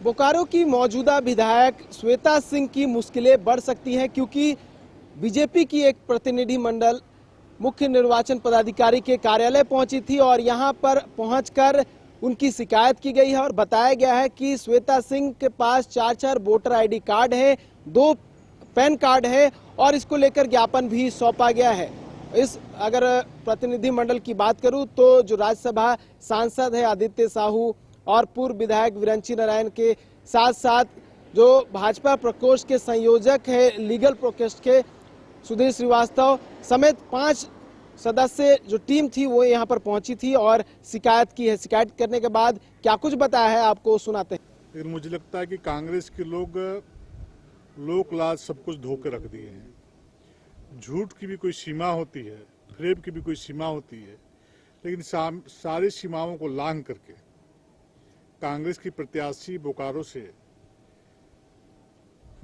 बोकारो की मौजूदा विधायक श्वेता सिंह की मुश्किलें बढ़ सकती हैं क्योंकि बीजेपी की एक प्रतिनिधि मंडल मुख्य निर्वाचन पदाधिकारी के कार्यालय पहुंची थी और यहां पर पहुंचकर उनकी शिकायत की गई है और बताया गया है कि श्वेता सिंह के पास 4 वोटर आईडी कार्ड है, 2 पैन कार्ड है और इसको लेकर ज्ञापन भी सौंपा गया है। इस अगर प्रतिनिधि मंडल की बात करूं तो जो राज्यसभा सांसद है आदित्य साहू और पूर्व विधायक विरंची नारायण के साथ साथ जो भाजपा प्रकोष्ठ के संयोजक है लीगल प्रकोष्ठ के सुधीर श्रीवास्तव समेत 5 सदस्य जो टीम थी वो यहाँ पर पहुंची थी और शिकायत की है। शिकायत करने के बाद क्या कुछ बताया है आपको सुनाते हैं। लेकिन मुझे लगता है कि कांग्रेस के लोग लोक लाज सब कुछ धो के रख दिए हैं। झूठ की भी कोई सीमा होती है, फ्रेब की भी कोई सीमा होती है, लेकिन सारी सीमाओं को लांघ करके कांग्रेस की प्रत्याशी बोकारो से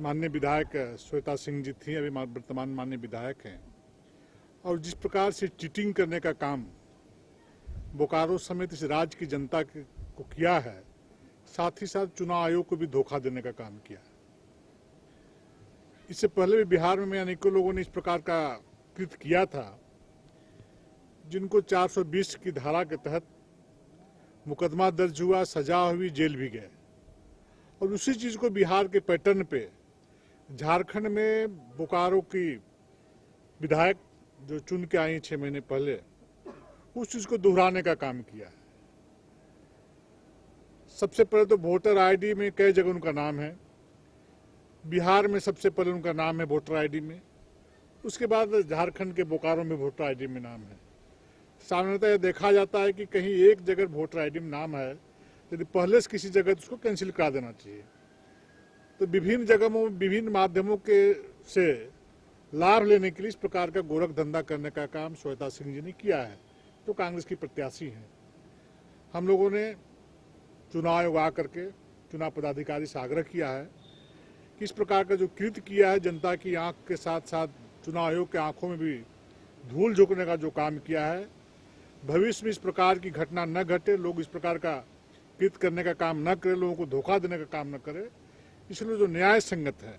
माननीय विधायक श्वेता सिंह जी थी, अभी वर्तमान माननीय विधायक हैं, और जिस प्रकार से चीटिंग करने का काम बोकारो समेत इस राज्य की जनता को किया है, साथ ही साथ चुनाव आयोग को भी धोखा देने का काम किया है। इससे पहले भी बिहार में अनेकों लोगों ने इस प्रकार का कृत्य किया था, जिनको 420 की धारा के तहत मुकदमा दर्ज हुआ, सजा हुई, जेल भी गए। और उसी चीज को बिहार के पैटर्न पे झारखंड में बोकारो की विधायक जो चुन के आई 6 महीने पहले, उस चीज को दोहराने का काम किया है। सबसे पहले तो वोटर आईडी में कई जगह उनका नाम है। बिहार में सबसे पहले उनका नाम है वोटर आईडी में, उसके बाद झारखंड के बोकारो में वोटर आईडी में नाम है। सामान्यतः यह देखा जाता है कि कहीं एक जगह वोटर आईडी में नाम है, यदि पहले से किसी जगह तो उसको कैंसिल करा देना चाहिए। तो विभिन्न जगहों विभिन्न माध्यमों के से लाभ लेने के लिए इस प्रकार का गोरख धंधा करने का काम श्वेता सिंह जी ने किया है, तो कांग्रेस की प्रत्याशी हैं। हम लोगों ने चुनाव आयोग आकर के चुनाव पदाधिकारी से आग्रह किया है कि इस प्रकार का जो कृत्य किया है, जनता की आंख के साथ साथ चुनाव आयोग के आंखों में भी धूल झोंकने का जो काम किया है, भविष्य में इस प्रकार की घटना न घटे, लोग इस प्रकार का कृत्य करने का काम न करें, लोगों को धोखा देने का काम न करें। इसलिए जो न्याय संगत है,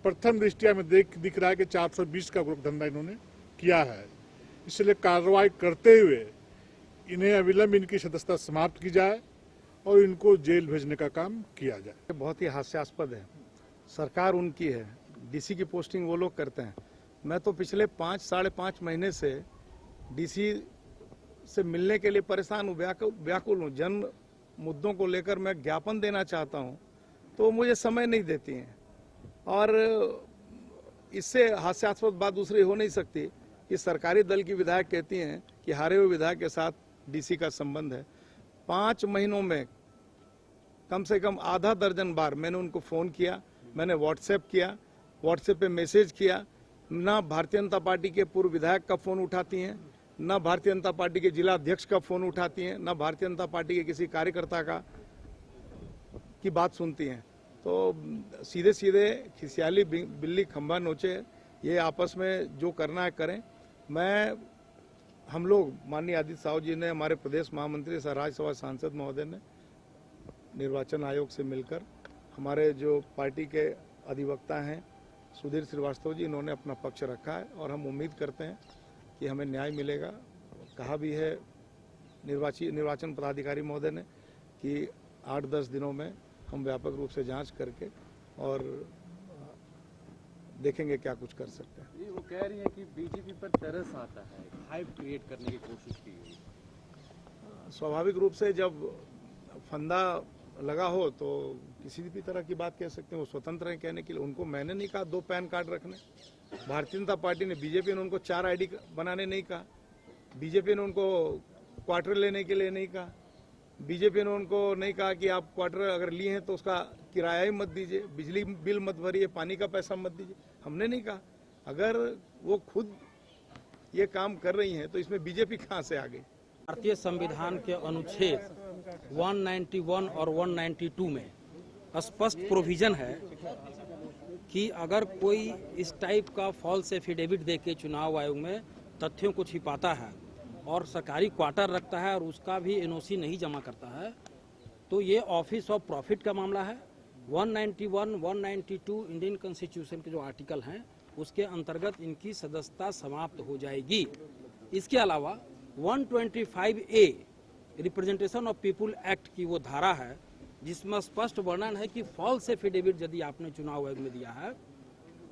प्रथम दृष्टिया में दिख रहा है कि 420 का गोरख धंधा इन्होंने किया है। इसलिए कार्रवाई करते हुए इन्हें अविलंब इनकी सदस्यता समाप्त की जाए और इनको जेल भेजने का काम किया जाए। बहुत ही हास्यास्पद है। सरकार उनकी है, डीसी की पोस्टिंग वो लोग करते हैं। मैं तो पिछले 5-5.5 महीने से डीसी से मिलने के लिए परेशान हूँ, व्याकुल हूँ। जन मुद्दों को लेकर मैं ज्ञापन देना चाहता हूँ तो मुझे समय नहीं देती हैं। और इससे हास्यास्पद बात दूसरी हो नहीं सकती कि सरकारी दल की विधायक कहती हैं कि हारे हुए विधायक के साथ डीसी का संबंध है। 5 महीनों में कम से कम आधा दर्जन बार मैंने उनको फ़ोन किया, मैंने व्हाट्सएप किया, व्हाट्सएप पे मैसेज किया। ना भारतीय जनता पार्टी के पूर्व विधायक का फ़ोन उठाती हैं, ना भारतीय जनता पार्टी के जिला अध्यक्ष का फ़ोन उठाती हैं, ना भारतीय जनता पार्टी के किसी कार्यकर्ता की बात सुनती हैं। तो सीधे सीधे खिसियाली बिल्ली खंभा नोचे, ये आपस में जो करना है करें। हम लोग माननीय आदित्य साहू जी ने, हमारे प्रदेश महामंत्री राज्यसभा सांसद महोदय ने निर्वाचन आयोग से मिलकर, हमारे जो पार्टी के अधिवक्ता हैं सुधीर श्रीवास्तव जी, इन्होंने अपना पक्ष रखा है और हम उम्मीद करते हैं कि हमें न्याय मिलेगा। कहा भी है निर्वाचन पदाधिकारी महोदय ने कि 8-10 दिनों में हम व्यापक रूप से जांच करके और देखेंगे क्या कुछ कर सकते हैं। वो कह रही है कि बीजेपी पर तरस आता है, हाइप क्रिएट करने की कोशिश की गई। स्वाभाविक रूप से जब फंदा लगा हो तो किसी भी तरह की बात कह सकते हैं, वो स्वतंत्र है कहने के लिए। उनको मैंने नहीं कहा 2 पैन कार्ड रखने, भारतीय जनता पार्टी ने, बीजेपी ने उनको 4 आईडी बनाने नहीं कहा, बीजेपी ने उनको क्वार्टर लेने के लिए नहीं कहा, बीजेपी ने उनको नहीं कहा कि आप क्वार्टर अगर लिए हैं तो उसका किराया ही मत दीजिए, बिजली बिल मत भरिए, पानी का पैसा मत दीजिए। हमने नहीं कहा। अगर वो खुद ये काम कर रही हैं तो इसमें बीजेपी कहाँ से आ गई। भारतीय संविधान के अनुच्छेद 191 और 192 में स्पष्ट प्रोविजन है कि अगर कोई इस टाइप का फॉल्स एफिडेविट देके चुनाव आयोग में तथ्यों को छिपाता है और सरकारी क्वार्टर रखता है और उसका भी एनओसी नहीं जमा करता है, तो ये ऑफिस ऑफ प्रॉफिट का मामला है। 191, 192 इंडियन कॉन्स्टिट्यूशन के जो आर्टिकल हैं उसके अंतर्गत इनकी सदस्यता समाप्त हो जाएगी। इसके अलावा 125A representation of people act की वो धारा है जिसमें स्पष्ट वर्णन है कि फॉल्स एफिडेविट यदि आपने चुनाव आयोग में दिया है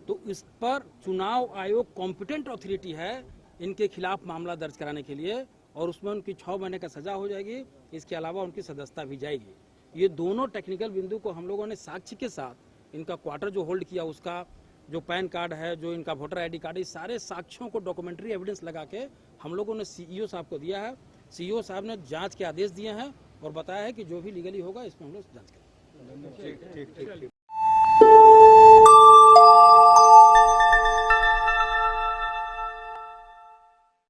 तो इस पर चुनाव आयोग कॉम्पिटेंट अथॉरिटी है इनके खिलाफ मामला दर्ज कराने के लिए, और उसमें उनकी 6 महीने का सजा हो जाएगी। इसके अलावा उनकी सदस्यता भी जाएगी। ये दोनों टेक्निकल बिंदु को हम लोगों ने साक्ष्य के साथ इनका क्वार्टर जो होल्ड किया, उसका जो पैन कार्ड है, जो इनका वोटर आईडी कार्ड है, इस सारे साक्ष्यों को डॉक्यूमेंट्री एविडेंस लगा के हम लोगों ने सीईओ साहब को दिया है। सीईओ साहब ने जांच के आदेश दिए हैं और बताया है कि जो भी लीगली होगा इसमें हम लोग जांच करेंगे। ठीक।